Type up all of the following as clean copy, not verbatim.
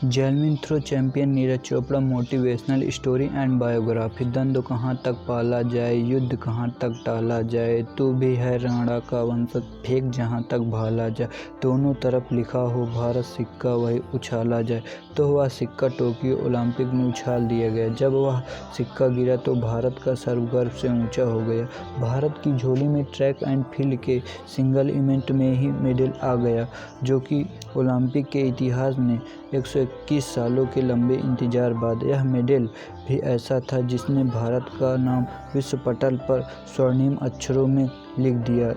Javelin throw champion Neeraj Chopra motivational story and biography. द्वंद्व कहाँ तक पाला जाए, युद्ध कहाँ तक टाला जाए, तू भी है राणा का वंशज, फेंक जहाँ तक भाला जाए। दोनों तरफ लिखा हो भारत सिक्का वही उछाला जाए। तो वह सिक्का टोक्यो ओलंपिक में उछाल दिया गया। जब वह सिक्का गिरा तो भारत का सर गर्व से ऊंचा हो गया। भारत की झोली में ट्रैक एंड फील्ड के सिंगल इवेंट में ही मेडल आ गया, जो कि ओलंपिक के इतिहास में 121 सालों के लंबे इंतजार बाद यह मेडल भी ऐसा था जिसने भारत का नाम विश्व पटल पर स्वर्णिम अक्षरों में लिख दिया।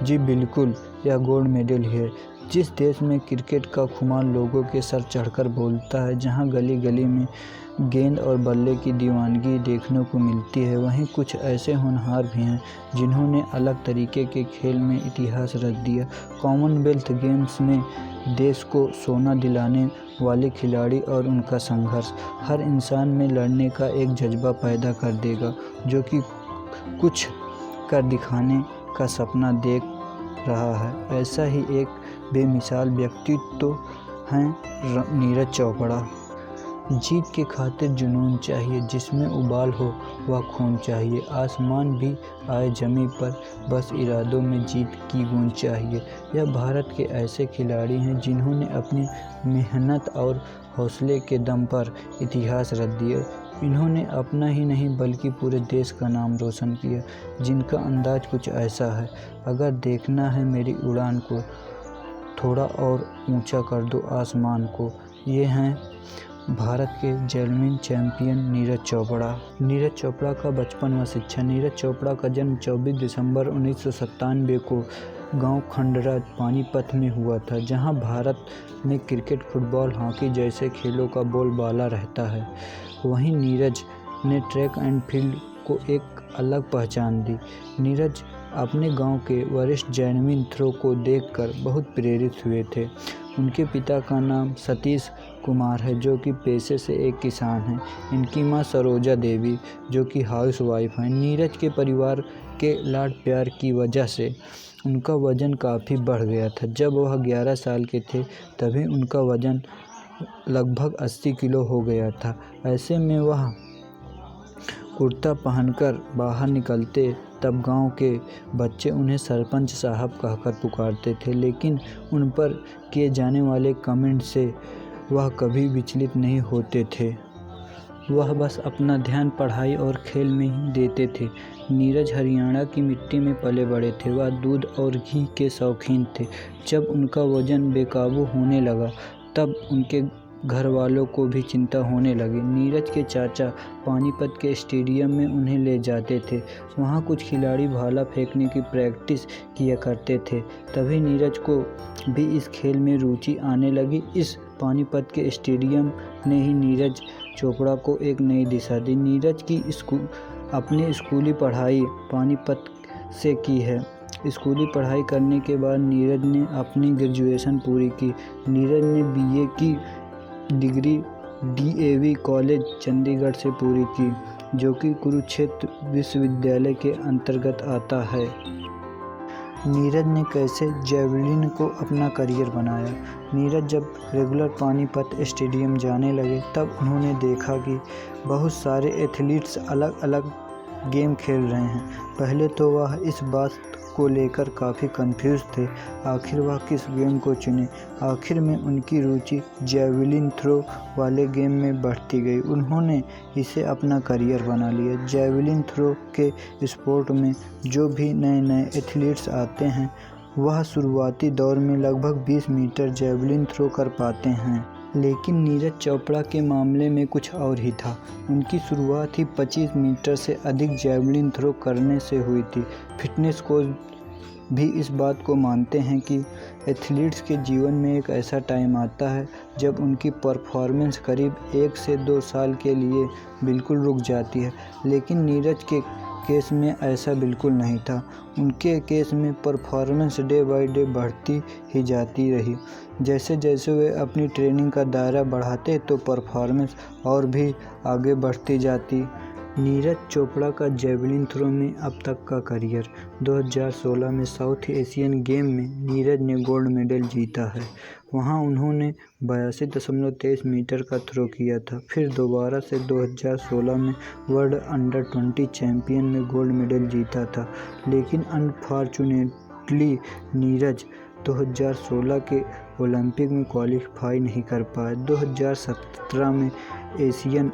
जी बिल्कुल, यह गोल्ड मेडल ही है। जिस देश में क्रिकेट का खुमार लोगों के सर चढ़कर बोलता है, जहां गली गली में गेंद और बल्ले की दीवानगी देखने को मिलती है, वहीं कुछ ऐसे होनहार भी हैं जिन्होंने अलग तरीके के खेल में इतिहास रच दिया। कॉमनवेल्थ गेम्स में देश को सोना दिलाने वाले खिलाड़ी और उनका संघर्ष हर इंसान में लड़ने का एक जज्बा पैदा कर देगा, जो कि कुछ कर दिखाने का सपना देख रहा है। ऐसा ही एक बेमिसाल व्यक्तित्व हैं नीरज चोपड़ा। जीत के खातिर जुनून चाहिए, जिसमें उबाल हो वह खून चाहिए। आसमान भी आए ज़मीं पर, बस इरादों में जीत की गूंज चाहिए। यह भारत के ऐसे खिलाड़ी हैं जिन्होंने अपनी मेहनत और हौसले के दम पर इतिहास रच दिया। इन्होंने अपना ही नहीं बल्कि पूरे देश का नाम रोशन किया। जिनका अंदाज कुछ ऐसा है, अगर देखना है मेरी उड़ान को, थोड़ा और ऊंचा कर दो आसमान को। ये हैं भारत के जैवलिन चैंपियन नीरज चोपड़ा। नीरज चोपड़ा का बचपन व शिक्षा। नीरज चोपड़ा का जन्म 24 दिसंबर 1997 को गांव खंडरा पानीपत में हुआ था, जहां भारत में क्रिकेट, फुटबॉल, हॉकी जैसे खेलों का बोलबाला रहता है। वहीं नीरज ने ट्रैक एंड फील्ड को एक अलग पहचान दी। नीरज अपने गांव के वरिष्ठ जैवलिन थ्रो को देखकर बहुत प्रेरित हुए थे। उनके पिता का नाम सतीश कुमार है, जो कि पेशे से एक किसान हैं। इनकी मां सरोजा देवी, जो कि हाउस वाइफ हैं। नीरज के परिवार के लाड प्यार की वजह से उनका वजन काफ़ी बढ़ गया था। जब वह 11 साल के थे तभी उनका वजन लगभग 80 किलो हो गया था। ऐसे में वह कुर्ता पहनकर बाहर निकलते तब गांव के बच्चे उन्हें सरपंच साहब कहकर पुकारते थे, लेकिन उन पर किए जाने वाले कमेंट से वह कभी विचलित नहीं होते थे। वह बस अपना ध्यान पढ़ाई और खेल में ही देते थे। नीरज हरियाणा की मिट्टी में पले बड़े थे। वह दूध और घी के शौकीन थे। जब उनका वजन बेकाबू होने लगा तब उनके घर वालों को भी चिंता होने लगी। नीरज के चाचा पानीपत के स्टेडियम में उन्हें ले जाते थे। वहां कुछ खिलाड़ी भाला फेंकने की प्रैक्टिस किया करते थे। तभी नीरज को भी इस खेल में रुचि आने लगी। इस पानीपत के स्टेडियम ने ही नीरज चोपड़ा को एक नई दिशा दी। नीरज की अपनी स्कूली पढ़ाई पानीपत से की है। स्कूली पढ़ाई करने के बाद नीरज ने अपनी ग्रेजुएशन पूरी की। नीरज ने बीए की डिग्री डीएवी कॉलेज चंडीगढ़ से पूरी की, जो कि कुरुक्षेत्र विश्वविद्यालय के अंतर्गत आता है। नीरज ने कैसे जैवलिन को अपना करियर बनाया। नीरज जब रेगुलर पानीपत स्टेडियम जाने लगे तब उन्होंने देखा कि बहुत सारे एथलीट्स अलग अलग गेम खेल रहे हैं। पहले तो वह इस बात को लेकर काफ़ी कंफ्यूज थे, आखिर वह किस गेम को चुने। आखिर में उनकी रुचि जैवलिन थ्रो वाले गेम में बढ़ती गई। उन्होंने इसे अपना करियर बना लिया। जैवलिन थ्रो के स्पोर्ट में जो भी नए नए एथलीट्स आते हैं, वह शुरुआती दौर में लगभग 20 मीटर जैवलिन थ्रो कर पाते हैं। लेकिन नीरज चोपड़ा के मामले में कुछ और ही था। उनकी शुरुआत ही 25 मीटर से अधिक जैवलिन थ्रो करने से हुई थी। फिटनेस कोच भी इस बात को मानते हैं कि एथलीट्स के जीवन में एक ऐसा टाइम आता है जब उनकी परफॉर्मेंस करीब 1 से 2 साल के लिए बिल्कुल रुक जाती है। लेकिन नीरज के केस में ऐसा बिल्कुल नहीं था। उनके केस में परफॉर्मेंस डे बाय डे बढ़ती ही जाती रही। जैसे जैसे वे अपनी ट्रेनिंग का दायरा बढ़ाते तो परफॉर्मेंस और भी आगे बढ़ती जाती। नीरज चोपड़ा का जेवलिन थ्रो में अब तक का करियर। 2016 में साउथ एशियन गेम में नीरज ने गोल्ड मेडल जीता है। वहां उन्होंने 82.23 मीटर का थ्रो किया था। फिर दोबारा से 2016 में वर्ल्ड अंडर 20 चैंपियन में गोल्ड मेडल जीता था, लेकिन अनफॉर्चुनेटली नीरज 2016 के ओलंपिक में क्वालिफाई नहीं कर पाए। 2017 में एशियन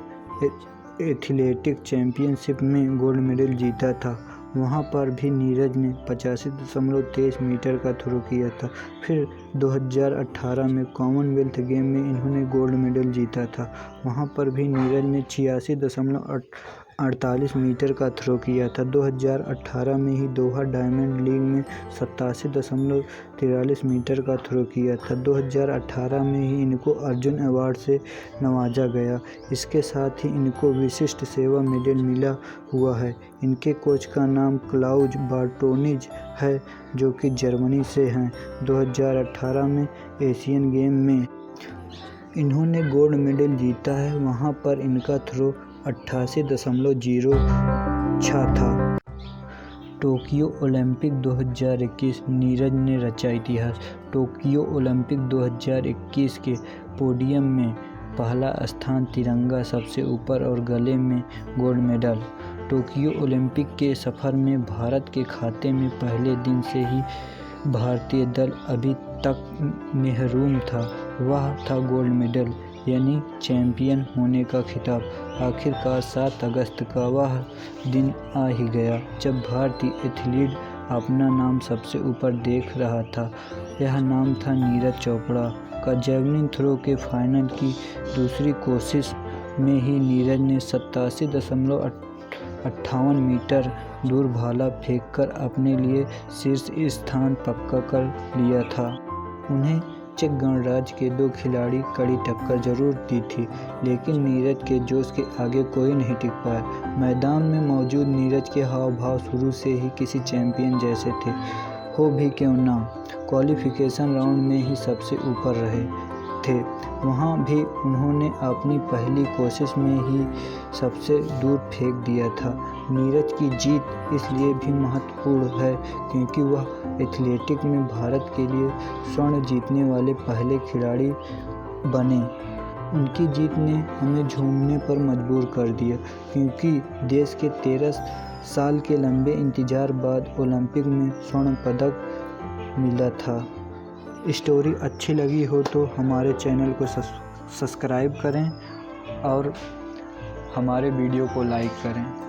एथलेटिक चैंपियनशिप में गोल्ड मेडल जीता था। वहां पर भी नीरज ने 85.23 मीटर का थ्रो किया था। फिर 2018 में कॉमनवेल्थ गेम में इन्होंने गोल्ड मेडल जीता था। वहां पर भी नीरज ने 86.48 मीटर का थ्रो किया था। 2018 में ही दोहा डायमंड लीग में 87.43 मीटर का थ्रो किया था। 2018 में ही इनको अर्जुन अवार्ड से नवाजा गया। इसके साथ ही इनको विशिष्ट सेवा मेडल मिला हुआ है। इनके कोच का नाम क्लाउज बार्टोनिज है, जो कि जर्मनी से हैं। 2018 में एशियन गेम में इन्होंने गोल्ड मेडल जीता है। वहां पर इनका थ्रो 88.06 था। टोक्यो ओलंपिक 2021 नीरज ने रचा इतिहास। टोक्यो ओलंपिक 2021 के पोडियम में पहला स्थान, तिरंगा सबसे ऊपर और गले में गोल्ड मेडल। टोक्यो ओलंपिक के सफ़र में भारत के खाते में पहले दिन से ही भारतीय दल अभी तक महरूम था। वह था गोल्ड मेडल, यानी चैंपियन होने का खिताब। आखिरकार 7 अगस्त का वह दिन आ ही गया जब भारतीय एथलीट अपना नाम सबसे ऊपर देख रहा था। यह नाम था नीरज चोपड़ा का। जेवलिन थ्रो के फाइनल की दूसरी कोशिश में ही नीरज ने 87.58 मीटर दूर भाला फेंककर अपने लिए शीर्ष स्थान पक्का कर लिया था। उन्हें चेक गणराज्य के 2 खिलाड़ी कड़ी टक्कर जरूर दी थी, लेकिन नीरज के जोश के आगे कोई नहीं टिक पाया। मैदान में मौजूद नीरज के हाव भाव शुरू से ही किसी चैंपियन जैसे थे। हो भी क्यों ना, क्वालिफिकेशन राउंड में ही सबसे ऊपर रहे थे। वहां भी उन्होंने अपनी पहली कोशिश में ही सबसे दूर फेंक दिया था। नीरज की जीत इसलिए भी महत्वपूर्ण है क्योंकि वह एथलेटिक में भारत के लिए स्वर्ण जीतने वाले पहले खिलाड़ी बने। उनकी जीत ने हमें झूमने पर मजबूर कर दिया, क्योंकि देश के 13 साल के लंबे इंतजार बाद ओलंपिक में स्वर्ण पदक मिला था। स्टोरी अच्छी लगी हो तो हमारे चैनल को सब्सक्राइब करें और हमारे वीडियो को लाइक करें।